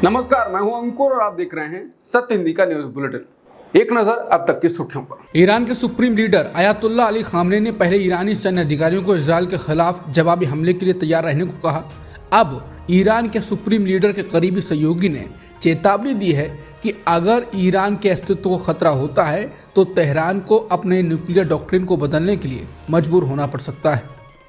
नमस्कार, मैं हूं अंकुर और आप देख रहे हैं सत्य हिंदी का न्यूज बुलेटिन। एक नजर अब तक की सुर्खियों पर। ईरान के supreme leader Ayatollah Ali Khamenei ने पहले ईरानी सैन्य अधिकारियों को इजरायल के खिलाफ जवाबी हमले के लिए तैयार रहने को कहा। अब ईरान के सुप्रीम लीडर के करीबी सहयोगी ने चेतावनी दी है कि अगर ईरान के अस्तित्व को खतरा होता है तो तेहरान को अपने न्यूक्लियर डॉक्ट्रिन को बदलने के लिए मजबूर होना पड़ सकता है।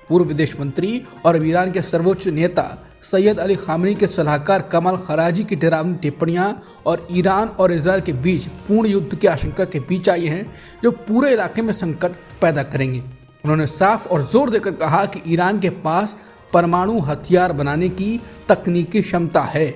पूर्व विदेश मंत्री और ईरान के सर्वोच्च नेता सैयद अली खामनेई के सलाहकार कमाल खराजी की डरावनी टिप्पणियां और ईरान और इजरायल के बीच पूर्ण युद्ध की आशंका के बीच आई हैं, जो पूरे इलाके में संकट पैदा करेंगे। उन्होंने साफ और जोर देकर कहा कि ईरान के पास परमाणु हथियार बनाने की तकनीकी क्षमता है।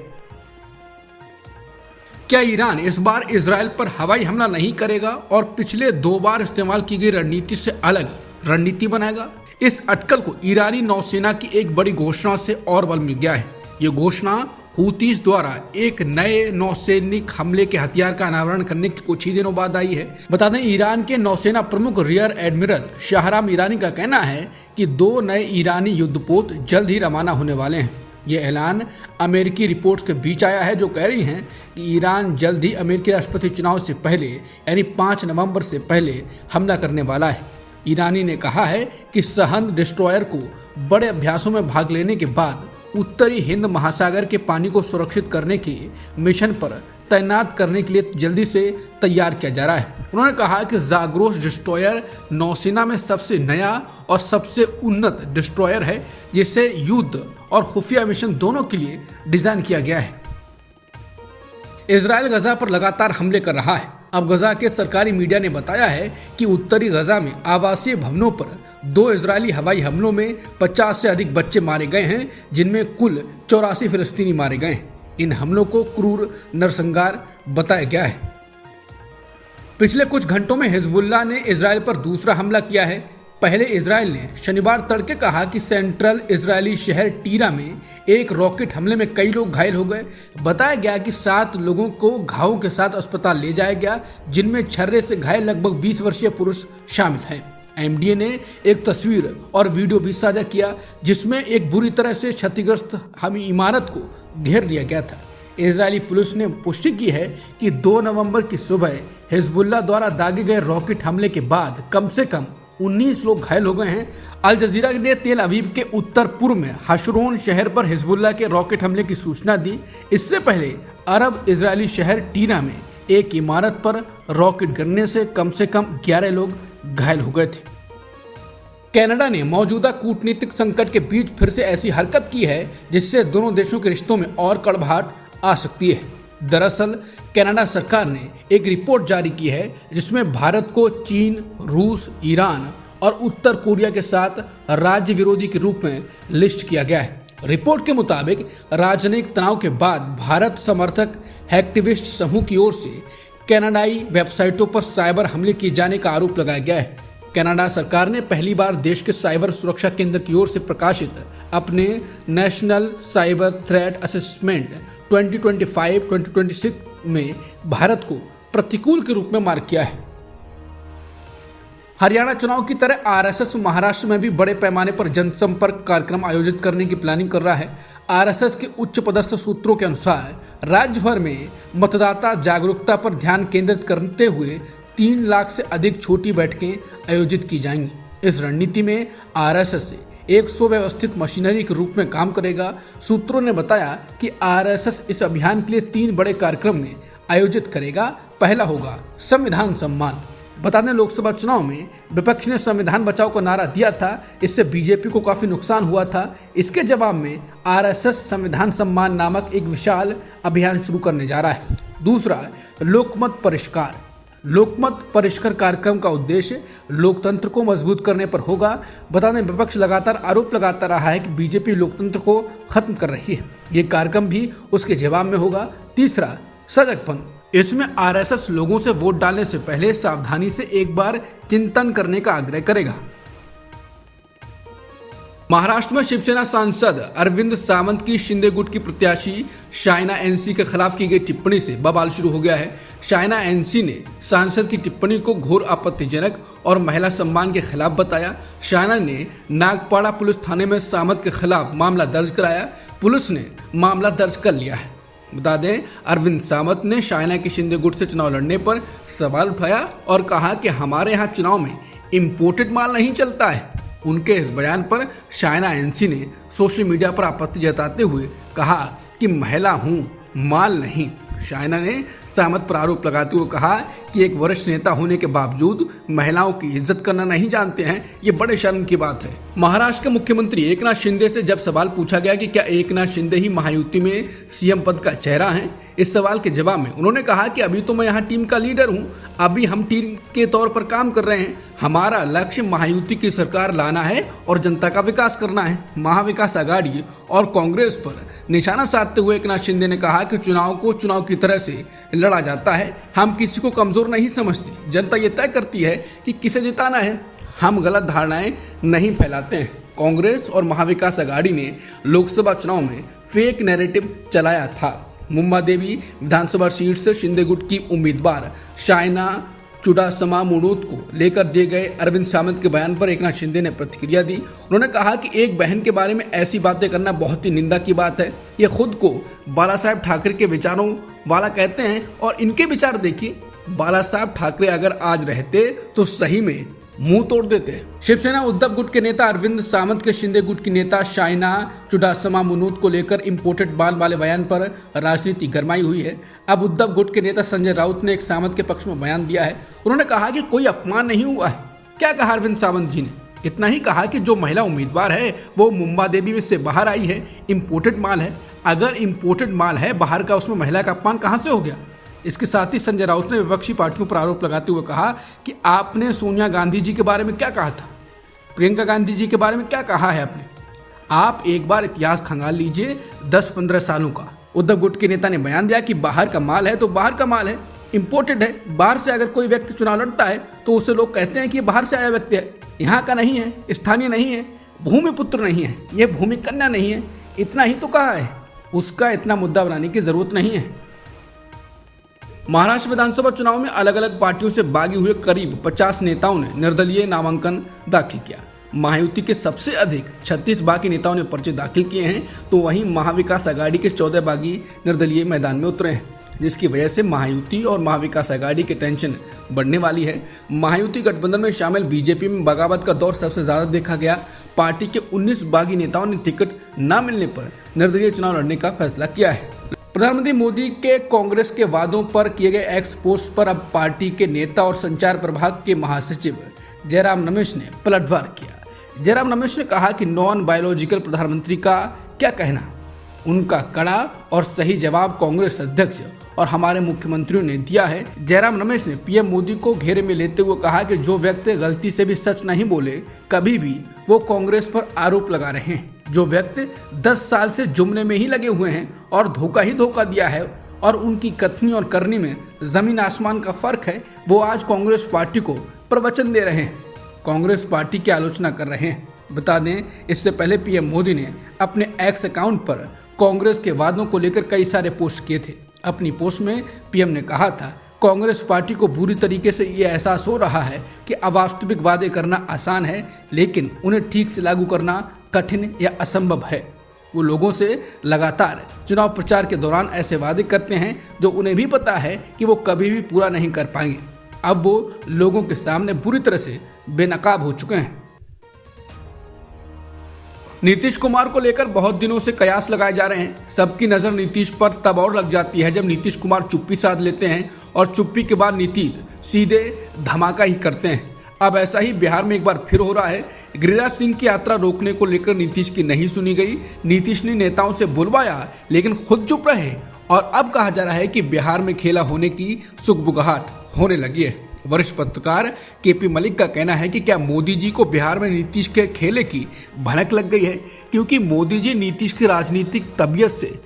क्या ईरान इस बार इजरायल पर हवाई हमला नहीं करेगा और पिछले 2 बार इस्तेमाल की गई रणनीति से अलग रणनीति बनाएगा? इस अटकल को ईरानी नौसेना की एक बड़ी घोषणा से और बल मिल गया है। ये घोषणा हूतीस द्वारा एक नए नौसैनिक हमले के हथियार का अनावरण करने के कुछ ही दिनों बाद आई है। बता दें, ईरान के नौसेना प्रमुख रियर एडमिरल शाहराम ईरानी का कहना है कि 2 नए ईरानी युद्धपोत जल्द ही रवाना होने वाले हैं। ये ऐलान अमेरिकी रिपोर्ट्स के बीच आया है, जो कह रही हैं कि ईरान जल्द ही अमेरिकी राष्ट्रपति चुनाव से पहले यानी 5 नवंबर से पहले हमला करने वाला है। ईरानी ने कहा है कि सहन डिस्ट्रॉयर को बड़े अभ्यासों में भाग लेने के बाद उत्तरी हिंद महासागर के पानी को सुरक्षित करने के मिशन पर तैनात करने के लिए जल्दी से तैयार किया जा रहा है। उन्होंने कहा कि जाग्रोस डिस्ट्रॉयर नौसेना में सबसे नया और सबसे उन्नत डिस्ट्रॉयर है, जिसे युद्ध और खुफिया मिशन दोनों के लिए डिजाइन किया गया है। इजरायल गजा पर लगातार हमले कर रहा है। अब गजा के सरकारी मीडिया ने बताया है कि उत्तरी गजा में आवासीय भवनों पर 2 इजरायली हवाई हमलों में 50 से अधिक बच्चे मारे गए हैं, जिनमें कुल 84 फिलिस्तीनी मारे गए हैं। इन हमलों को क्रूर नरसंहार बताया गया है। पिछले कुछ घंटों में हिजबुल्लाह ने इजरायल पर दूसरा हमला किया है। पहले इजरायल ने शनिवार तड़के कहा कि सेंट्रल इजरायली शहर टीरा में एक रॉकेट हमले में कई लोग घायल हो गए। बताया गया कि 7 लोगों को घावों के साथ अस्पताल ले जाया गया, जिनमें छर्रे से घायल लगभग 20 वर्षीय पुरुष शामिल हैं। एमडीए ने एक तस्वीर और वीडियो भी साझा किया, जिसमें एक बुरी तरह से क्षतिग्रस्त हमी इमारत को घेर लिया गया था। इजरायली पुलिस ने पुष्टि की है कि 2 नवंबर की सुबह हिजबुल्लाह द्वारा दागे गए रॉकेट हमले के बाद कम से कम 19 लोग घायल हो गए हैं। अल जजीरा ने तेल अवीव के उत्तर पूर्व में हशरोन शहर पर हिजबुल्लाह के रॉकेट हमले की सूचना दी। इससे पहले अरब इजरायली शहर टीरा में एक इमारत पर रॉकेट गिरने से कम 11 लोग घायल हो गए थे। कनाडा ने मौजूदा कूटनीतिक संकट के बीच फिर से ऐसी हरकत की है जिससे दोनों देशों के रिश्तों में और कड़वाहट आ सकती है। दरअसल कनाडा सरकार ने एक रिपोर्ट जारी की है, जिसमें भारत को चीन, रूस, ईरान और उत्तर कोरिया के साथ राज्य विरोधी के रूप में लिस्ट किया गया है। रिपोर्ट के मुताबिक राजनयिक तनाव के बाद भारत समर्थक एक्टिविस्ट समूह की ओर से कनाडाई वेबसाइटों पर साइबर हमले किए जाने का आरोप लगाया गया है। कनाडा सरकार ने पहली बार देश के साइबर सुरक्षा केंद्र की ओर से प्रकाशित अपने नेशनल साइबर थ्रेट असेसमेंट 2025-2026 में भारत को प्रतिकूल के रूप में मार्क किया है। हरियाणा चुनाव की तरह आरएसएस महाराष्ट्र में भी बड़े पैमाने पर जनसंपर्क कार्यक्रम आयोजित करने की प्लानिंग कर रहा है। आरएसएस के उच्च पदस्थ सूत्रों के अनुसार राज्य भर में मतदाता जागरूकता पर ध्यान केंद्रित करते हुए 3 लाख से अधिक छोटी बैठकें आयोजित की जाएंगी। इस रणनीति में आरएसएस से एक सुव्यवस्थित मशीनरी के रूप में काम करेगा। सूत्रों ने बताया कि आरएसएस इस अभियान के लिए 3 बड़े कार्यक्रम में आयोजित करेगा। पहला होगा संविधान सम्मान। बता दें, लोकसभा चुनाव में विपक्ष ने संविधान बचाओ का नारा दिया था, इससे बीजेपी को काफी नुकसान हुआ था। इसके जवाब में आरएसएस संविधान सम्मान नामक एक विशाल अभियान शुरू करने जा रहा है। दूसरा, लोकमत परिष्कार। लोकमत परिष्कार कार्यक्रम का उद्देश्य लोकतंत्र को मजबूत करने पर होगा। बता दें, विपक्ष लगातार आरोप लगाता रहा है कि बीजेपी लोकतंत्र को खत्म कर रही है। ये कार्यक्रम भी उसके जवाब में होगा। तीसरा, सजगपन। इसमें आरएसएस लोगों से वोट डालने से पहले सावधानी से एक बार चिंतन करने का आग्रह करेगा। महाराष्ट्र में शिवसेना सांसद अरविंद सावंत की शिंदे गुट की प्रत्याशी शाइना एनसी के खिलाफ की गई टिप्पणी से बवाल शुरू हो गया है। शाइना एनसी ने सांसद की टिप्पणी को घोर आपत्तिजनक और महिला सम्मान के खिलाफ बताया। शाइना ने नागपाड़ा पुलिस थाने में सावंत के खिलाफ मामला दर्ज कराया। पुलिस ने मामला दर्ज कर लिया है। बता दें, अरविंद सावंत ने शायना के शिंदे गुट से चुनाव लड़ने पर सवाल उठाया और कहा कि हमारे यहाँ चुनाव में इम्पोर्टेड माल नहीं चलता है। उनके इस बयान पर शायना एनसी ने सोशल मीडिया पर आपत्ति जताते हुए कहा कि महिला हूं, माल नहीं। शायना ने सामत पर आरोप लगाते हुए कहा कि एक वरिष्ठ नेता होने के बावजूद महिलाओं की इज्जत करना नहीं जानते हैं, ये बड़े शर्म की बात है। महाराष्ट्र के मुख्यमंत्री एकनाथ शिंदे से जब सवाल पूछा गया कि क्या एकनाथ शिंदे ही महायुति में सीएम पद का चेहरा है, इस सवाल के जवाब में उन्होंने कहा कि अभी तो मैं यहाँ टीम का लीडर हूँ, अभी हम टीम के तौर पर काम कर रहे हैं। हमारा लक्ष्य महायुति की सरकार लाना है और जनता का विकास करना है। महाविकास आघाड़ी और कांग्रेस पर निशाना साधते हुए एकनाथ शिंदे ने कहा कि चुनाव को चुनाव की तरह से लड़ा जाता है। हम किसी को कमजोर नहीं समझते, जनता ये तय करती है कि किसे जिताना है। हम गलत धारणाएं नहीं फैलाते हैं। कांग्रेस और महाविकास आघाड़ी ने लोकसभा चुनाव में फेक नैरेटिव चलाया था। मुंबा देवी विधानसभा सीट से शिंदे गुट की उम्मीदवार शायना चुडासमा मुनोत को लेकर दिए गए अरविंद सावंत के बयान पर एकनाथ शिंदे ने प्रतिक्रिया दी। उन्होंने कहा कि एक बहन के बारे में ऐसी बातें करना बहुत ही निंदा की बात है। ये खुद को बाला साहेब ठाकरे के विचारों वाला कहते हैं और इनके विचार देखिए। बाला साहेब ठाकरे अगर आज रहते तो सही में मुंह तोड़ देते। शिवसेना उद्धव गुट के नेता अरविंद सावंत के शिंदे गुट की नेता शायना चुडासमा मुनोत को लेकर इंपोर्टेड माल वाले बयान पर राजनीति गरमाई हुई है। अब उद्धव गुट के नेता संजय राउत ने एक सावंत के पक्ष में बयान दिया है। उन्होंने कहा कि कोई अपमान नहीं हुआ है। क्या कहा अरविंद सावंत जी ने? इतना ही कहा कि जो महिला उम्मीदवार है वो मुंबा देवी में से बाहर आई है, इम्पोर्टेड माल है। अगर इम्पोर्टेड माल है बाहर का, उसमें महिला का अपमान कहाँ से हो गया? इसके साथ ही संजय राउत ने विपक्षी पार्टियों पर आरोप लगाते हुए कहा कि आपने सोनिया गांधी जी के बारे में क्या कहा था, प्रियंका गांधी जी के बारे में क्या कहा है आपने? आप एक बार इतिहास खंगाल लीजिए 10-15 सालों का। उद्धव गुट के नेता ने बयान दिया कि बाहर का माल है तो बाहर का माल है, इम्पोर्टेड है। बाहर से अगर कोई व्यक्ति चुनाव लड़ता है तो उसे लोग कहते हैं कि ये बाहर से आया व्यक्ति है, यहाँ का नहीं है, स्थानीय नहीं है, भूमि पुत्र नहीं है, ये भूमि कन्या नहीं है। इतना ही तो कहा है, उसका इतना मुद्दा बनाने की जरूरत नहीं है। महाराष्ट्र विधानसभा चुनाव में अलग अलग पार्टियों से बागी हुए करीब 50 नेताओं ने निर्दलीय नामांकन दाखिल किया। महायुति के सबसे अधिक 36 बागी नेताओं ने पर्चे दाखिल किए हैं, तो वहीं महाविकास आघाड़ी के 14 बागी निर्दलीय मैदान में उतरे हैं, जिसकी वजह से महायुति और महाविकास आघाड़ी की टेंशन बढ़ने वाली है। महायुति गठबंधन में शामिल बीजेपी में बगावत का दौर सबसे ज्यादा देखा गया। पार्टी के 19 बागी नेताओं ने टिकट न मिलने पर निर्दलीय चुनाव लड़ने का फैसला किया है। प्रधानमंत्री मोदी के कांग्रेस के वादों पर किए गए एक्स पोस्ट पर अब पार्टी के नेता और संचार प्रभाग के महासचिव जयराम रमेश ने पलटवार किया। जयराम रमेश ने कहा कि नॉन बायोलॉजिकल प्रधानमंत्री का क्या कहना। उनका कड़ा और सही जवाब कांग्रेस अध्यक्ष और हमारे मुख्यमंत्रियों ने दिया है। जयराम रमेश ने पीएम मोदी को घेरे में लेते हुए कहा कि जो व्यक्ति गलती से भी सच नहीं बोले कभी भी, वो कांग्रेस पर आरोप लगा रहे हैं। जो व्यक्ति 10 साल से जुमले में ही लगे हुए हैं और धोखा ही धोखा दिया है और उनकी कथनी और करनी में जमीन आसमान का फर्क है, वो आज कांग्रेस पार्टी को प्रवचन दे रहे हैं, कांग्रेस पार्टी की आलोचना कर रहे हैं। बता दें, इससे पहले पीएम मोदी ने अपने एक्स अकाउंट पर कांग्रेस के वादों को लेकर कई सारे पोस्ट किए थे। अपनी पोस्ट में पीएम ने कहा था, कांग्रेस पार्टी को बुरी तरीके से ये एहसास हो रहा है कि अवास्तविक वादे करना आसान है, लेकिन उन्हें ठीक से लागू करना कठिन या असंभव है। वो लोगों से लगातार चुनाव प्रचार के दौरान ऐसे वादे करते हैं जो उन्हें भी पता है कि वो कभी भी पूरा नहीं कर पाएंगे। अब वो लोगों के सामने बुरी तरह से बेनकाब हो चुके हैं। नीतीश कुमार को लेकर बहुत दिनों से कयास लगाए जा रहे हैं। सबकी नजर नीतीश पर तब और लग जाती है जब नीतीश कुमार चुप्पी साध लेते हैं और चुप्पी के बाद नीतीश सीधे धमाका ही करते हैं। अब ऐसा ही बिहार में एक बार फिर हो रहा है। गिरिराज सिंह की यात्रा रोकने को लेकर नीतीश की नहीं सुनी गई। नीतीश ने नेताओं से बुलवाया लेकिन खुद चुप रहे और अब कहा जा रहा है कि बिहार में खेला होने की सुगबुगाहट होने लगी है। वरिष्ठ पत्रकार केपी मलिक का कहना है कि क्या मोदी जी को बिहार में नीतीश के खेले की भनक लग गई है, क्योंकि मोदी जी नीतीश की राजनीतिक तबीयत से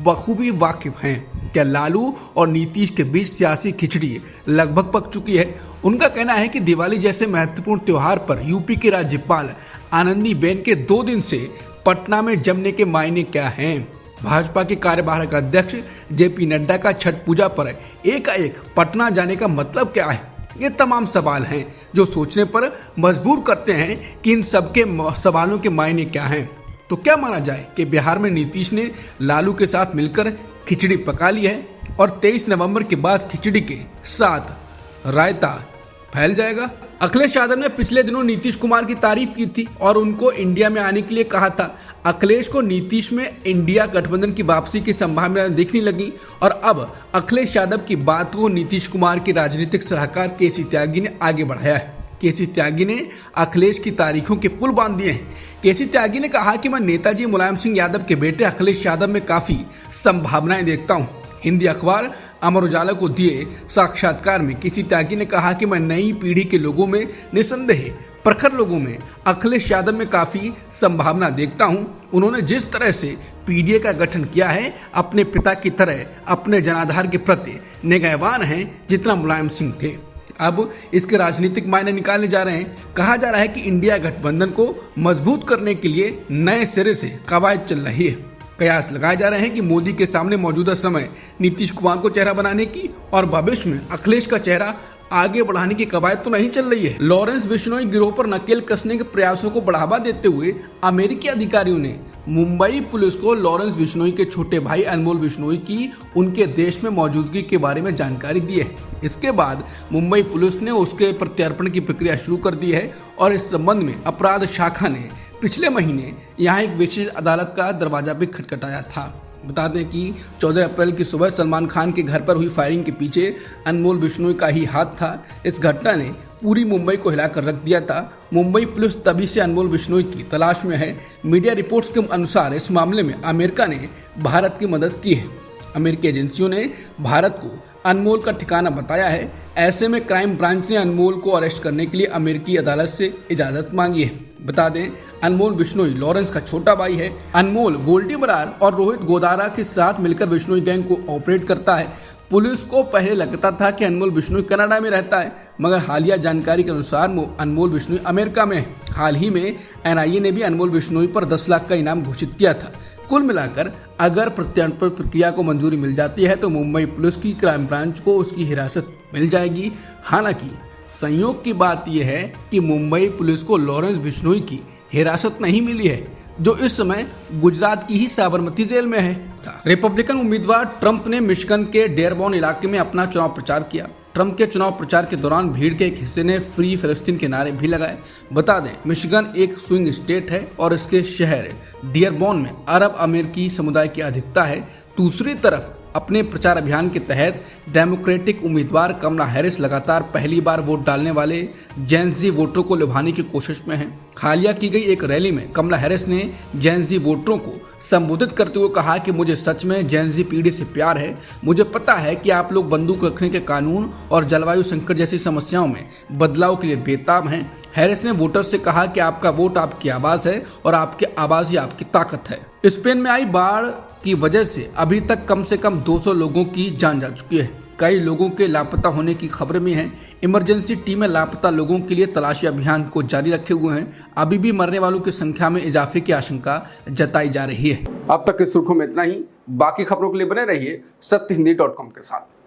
बखूबी वाकिफ हैं। क्या लालू और नीतीश के बीच सियासी खिचड़ी लगभग पक चुकी है? उनका कहना है कि दिवाली जैसे महत्वपूर्ण त्योहार पर यूपी की राज्यपाल आनंदीबेन के 2 दिन से पटना में जमने के मायने क्या हैं? भाजपा के कार्यवाहक अध्यक्ष जेपी नड्डा का छठ पूजा पर एकाएक पटना जाने का मतलब क्या है? ये तमाम सवाल हैं जो सोचने पर मजबूर करते हैं कि इन सबके सवालों के मायने क्या हैं। तो क्या माना जाए कि बिहार में नीतीश ने लालू के साथ मिलकर खिचड़ी पका ली है और 23 नवंबर के बाद खिचड़ी के साथ रायता फैल जाएगा। अखिलेश यादव ने पिछले दिनों नीतीश कुमार की तारीफ की थी और उनको इंडिया में आने के लिए कहा था। अखिलेश को नीतीश में इंडिया गठबंधन की वापसी की संभावना दिखने लगी और अब अखिलेश यादव की बात को नीतीश कुमार के राजनीतिक सलाहकार केसी त्यागी ने आगे बढ़ाया है। केसी त्यागी ने अखिलेश की तारीखों के पुल बांध दिए हैं। केसी त्यागी ने कहा कि मैं नेताजी मुलायम सिंह यादव के बेटे अखिलेश यादव में काफी संभावनाएं देखता हूं। हिंदी अखबार अमर उजाला को दिए साक्षात्कार में केसी त्यागी ने कहा कि मैं नई पीढ़ी के लोगों में निसंदेह प्रखर लोगों में अखिलेश यादव में काफी संभावना देखता हूं। उन्होंने जिस तरह से पीडीए का गठन किया है, अपने पिता की तरह अपने जनाधार के प्रति निगाहवान हैं जितना मुलायम सिंह थे। अब इसके राजनीतिक मायने निकाले जा रहे हैं। कहा जा रहा है कि इंडिया गठबंधन को मजबूत करने के लिए नए सिरे से कवायद चल रही है। कयास लगाए जा रहे हैं कि मोदी के सामने मौजूदा समय नीतीश कुमार को चेहरा बनाने की और भविष्य में अखिलेश का चेहरा आगे बढ़ाने की कवायद तो नहीं चल रही है। लॉरेंस बिश्नोई गिरोह पर नकेल कसने के प्रयासों को बढ़ावा देते हुए अमेरिकी अधिकारियों ने मुंबई पुलिस को लॉरेंस बिश्नोई के छोटे भाई अनमोल बिश्नोई की उनके देश में मौजूदगी के बारे में जानकारी दी है। इसके बाद मुंबई पुलिस ने उसके प्रत्यार्पण की प्रक्रिया शुरू कर दी है और इस संबंध में अपराध शाखा ने पिछले महीने यहाँ एक विशेष अदालत का दरवाजा भी खटखटाया था। बता दें कि 14 अप्रैल की सुबह सलमान खान के घर पर हुई फायरिंग के पीछे अनमोल बिश्नोई का ही हाथ था। इस घटना ने पूरी मुंबई को हिलाकर रख दिया था। मुंबई पुलिस तभी से अनमोल बिश्नोई की तलाश में है। मीडिया रिपोर्ट्स के अनुसार इस मामले में अमेरिका ने भारत की मदद की है। अमेरिकी एजेंसियों ने भारत को अनमोल का ठिकाना बताया है। ऐसे में क्राइम ब्रांच ने अनमोल को अरेस्ट करने के लिए अमेरिकी अदालत से इजाजत मांगी है। बता दें, अनमोल बिश्नोई लॉरेंस का छोटा भाई है। अनमोल गोल्डी बरार और रोहित गोदारा के साथ मिलकर बिश्नोई गैंग को ऑपरेट करता है। पुलिस को पहले लगता था कि अनमोल बिश्नोई कनाडा में रहता है, मगर हालिया जानकारी के अनुसार अनमोल बिश्नोई अमेरिका में है। हाल ही में एनआईए ने भी अनमोल बिश्नोई पर 10 लाख का इनाम घोषित किया था। कुल मिलाकर अगर प्रत्यार्पण प्रक्रिया को मंजूरी मिल जाती है तो मुंबई पुलिस की क्राइम ब्रांच को उसकी हिरासत मिल जाएगी। हालांकि संयोग की बात यह है कि मुंबई पुलिस को लॉरेंस बिश्नोई की हिरासत नहीं मिली है, जो इस समय गुजरात की ही साबरमती जेल में है। रिपब्लिकन उम्मीदवार ट्रंप ने मिशिगन के डेयरबॉर्न इलाके में अपना चुनाव प्रचार किया। ट्रंप के चुनाव प्रचार के दौरान भीड़ के एक हिस्से ने फ्री फिलिस्तीन के नारे भी लगाए। बता दें, मिशिगन एक स्विंग स्टेट है और इसके शहर डेयरबॉर्न में अरब अमेरिकी समुदाय की अधिकता है। दूसरी तरफ अपने प्रचार अभियान के तहत डेमोक्रेटिक उम्मीदवार कमला हैरिस लगातार पहली बार वोट डालने वाले जेन-ज़ी वोटरों को लुभाने की कोशिश में हैं। हालिया की गई एक रैली में कमला हैरिस ने जेन-ज़ी वोटरों को संबोधित करते हुए कहा कि मुझे सच में जेन-ज़ी पीढ़ी से प्यार है। मुझे पता है कि आप लोग बंदूक रखने के कानून और जलवायु संकट जैसी समस्याओं में बदलाव के लिए बेताब हैं। हैरिस ने वोटर से कहा कि आपका वोट आपकी आवाज है और आपकी आवाज ही आपकी ताकत है। स्पेन में आई बाढ़ की वजह से अभी तक कम से कम 200 लोगों की जान जा चुकी है। कई लोगों के लापता होने की खबरें भी हैं। इमरजेंसी टीमें लापता लोगों के लिए तलाशी अभियान को जारी रखे हुए हैं। अभी भी मरने वालों की संख्या में इजाफे की आशंका जताई जा रही है। अब तक की सुर्खियों में इतना ही। बाकी खबरों के लिए बने रहिए सत्यहिंदी.com के साथ।